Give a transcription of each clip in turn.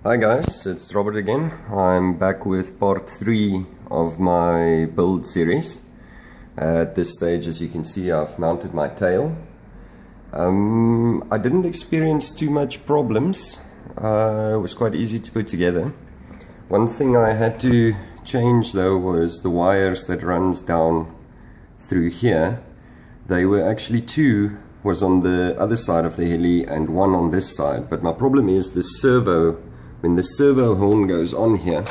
Hi guys, it's Robert again. I'm back with part 3 of my build series. At this stage, as you can see, I've mounted my tail. I didn't experience too much problems. It was quite easy to put together. One thing I had to change though was the wires that runs down through here. They were actually two, was on the other side of the heli and one on this side. But my problem is the servo. When the servo horn goes on here,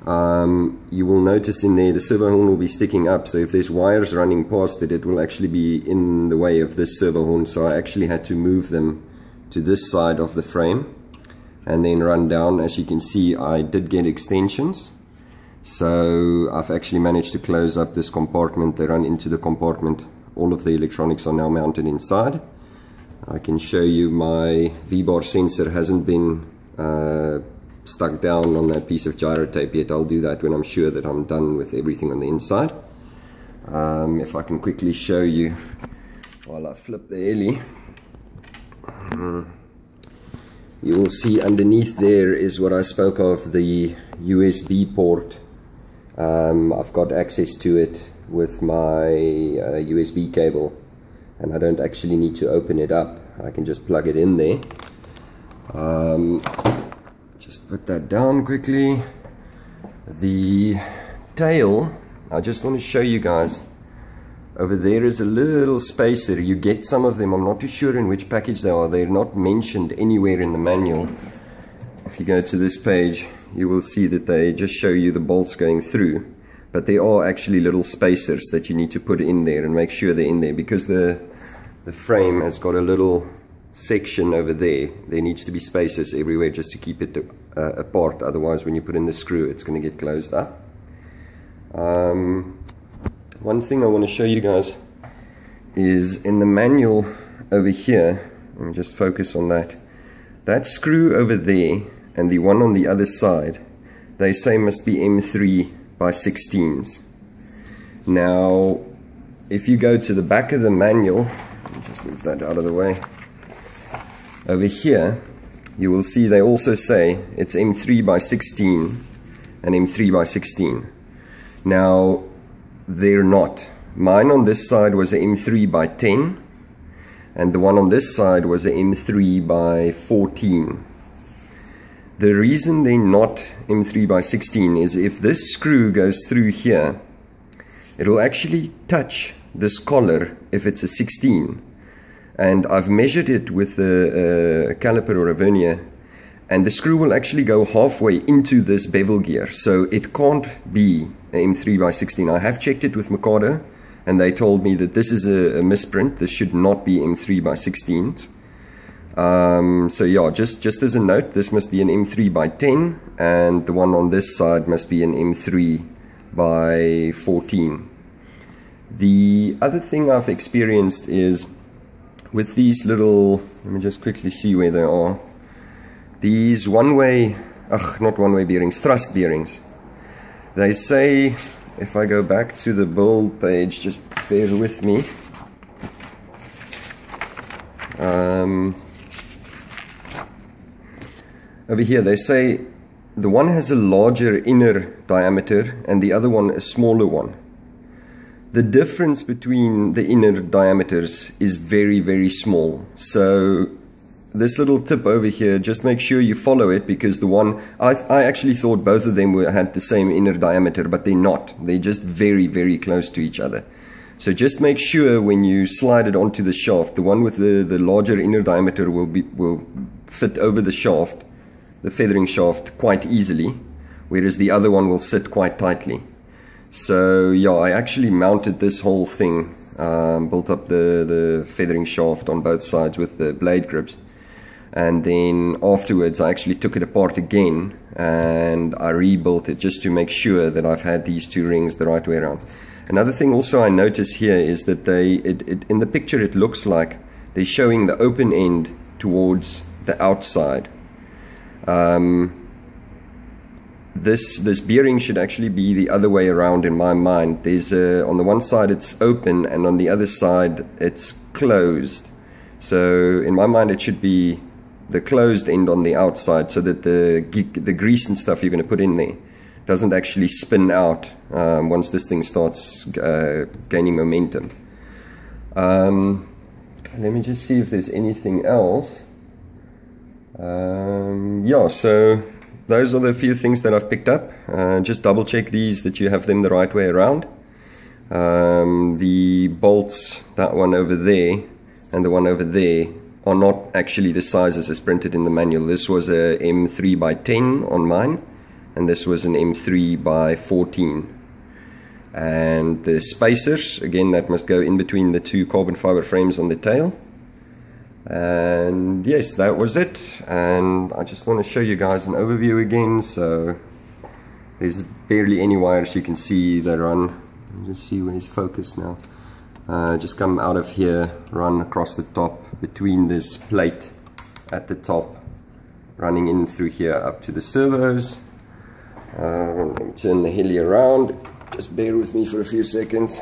you will notice in there the servo horn will be sticking up, so if there's wires running past it, it will actually be in the way of this servo horn. So I actually had to move them to this side of the frame and then run down. As you can see, I did get extensions, so I've actually managed to close up this compartment. They run into the compartment. All of the electronics are now mounted inside. I can show you my V-bar sensor hasn't been stuck down on that piece of gyro tape yet. I'll do that when I'm sure that I'm done with everything on the inside. If I can quickly show you while I flip the heli, you will see underneath there is what I spoke of, the USB port. I've got access to it with my USB cable, and I don't actually need to open it up. I can just plug it in there. Just put that down quickly. The tail, I just want to show you guys, over there is a little spacer. You get some of them, I'm not too sure in which package they are. They're not mentioned anywhere in the manual. If you go to this page, you will see that they just show you the bolts going through, but there are actually little spacers that you need to put in there and make sure they're in there, because the frame has got a little section over there. There needs to be spacers everywhere just to keep it apart, otherwise when you put in the screw it's going to get closed up. One thing I want to show you guys is in the manual over here. Let me just focus on that screw over there and the one on the other side, they say must be M3 by 16s. Now if you go to the back of the manual, let me just move that out of the way. Over here, you will see they also say it's M3 by 16 and M3 by 16. Now, they're not. Mine on this side was a M3 by 10, and the one on this side was a M3 by 14. The reason they're not M3 by 16 is if this screw goes through here, it will actually touch this collar if it's a 16. And I've measured it with a caliper or a vernier, and the screw will actually go halfway into this bevel gear, so it can't be an M3 by 16. I have checked it with Mikado, and they told me that this is a misprint. This should not be M3 by 16s. So yeah, just as a note, this must be an M3 by 10, and the one on this side must be an M3 by 14. The other thing I've experienced is with these little, let me just quickly see where they are. These one-way, not one-way bearings, thrust bearings. They say, if I go back to the build page, just bear with me. Over here, they say the one has a larger inner diameter and the other one a smaller one. The difference between the inner diameters is very, very small. So this little tip over here, just make sure you follow it, because the one, I actually thought both of them had the same inner diameter, but they're not. They're just very, very close to each other. So just make sure when you slide it onto the shaft, the one with the larger inner diameter will fit over the shaft, the feathering shaft, quite easily, whereas the other one will sit quite tightly. So yeah, I actually mounted this whole thing, built up the feathering shaft on both sides with the blade grips, and then afterwards I actually took it apart again and I rebuilt it just to make sure that I've had these two rings the right way around. Another thing also I notice here is that in the picture it looks like they're showing the open end towards the outside. This bearing should actually be the other way around in my mind. There's on the one side it's open and on the other side it's closed. So in my mind it should be the closed end on the outside, so that the grease and stuff you're going to put in there doesn't actually spin out once this thing starts gaining momentum. Let me just see if there's anything else. Yeah, so those are the few things that I've picked up. Just double check these, that you have them the right way around. The bolts, that one over there and the one over there, are not actually the sizes as printed in the manual. This was a M3 by 10 on mine, and this was an M3 by 14. And the spacers, again, that must go in between the two carbon fiber frames on the tail. And yes, that was it. And I just want to show you guys an overview again. So there's barely any wires you can see that run. Just see where it's focused now. Just come out of here, run across the top between this plate at the top, running in through here up to the servos. Let me turn the heli around. Just bear with me for a few seconds.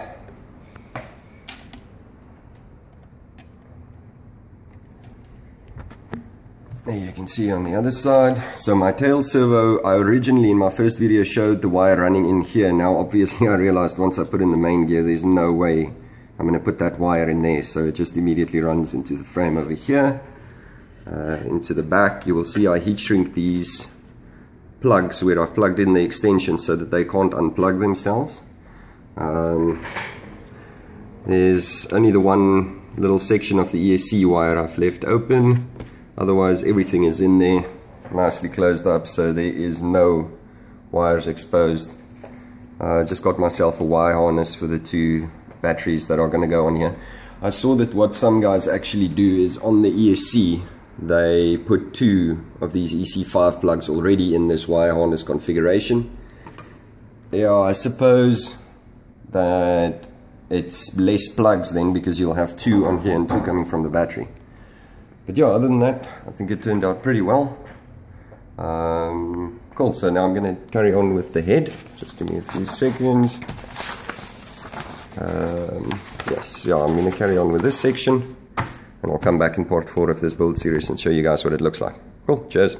There you can see on the other side. So my tail servo, I originally in my first video showed the wire running in here. Now obviously I realized once I put in the main gear, there's no way I'm going to put that wire in there. So it just immediately runs into the frame over here. Into the back, you will see I heat shrink these plugs where I've plugged in the extension so that they can't unplug themselves. There's only the one little section of the ESC wire I've left open. Otherwise everything is in there, nicely closed up, so there is no wires exposed. Just got myself a wire harness for the two batteries that are going to go on here. I saw that what some guys actually do is on the ESC, they put two of these EC5 plugs already in this wire harness configuration. Yeah, I suppose that it's less plugs then, because you'll have two on here and two coming from the battery. But yeah, other than that, I think it turned out pretty well. Cool, so now I'm going to carry on with the head. Just give me a few seconds. Yes, yeah, I'm going to carry on with this section, and I'll come back in part 4 of this build series and show you guys what it looks like. Cool, cheers.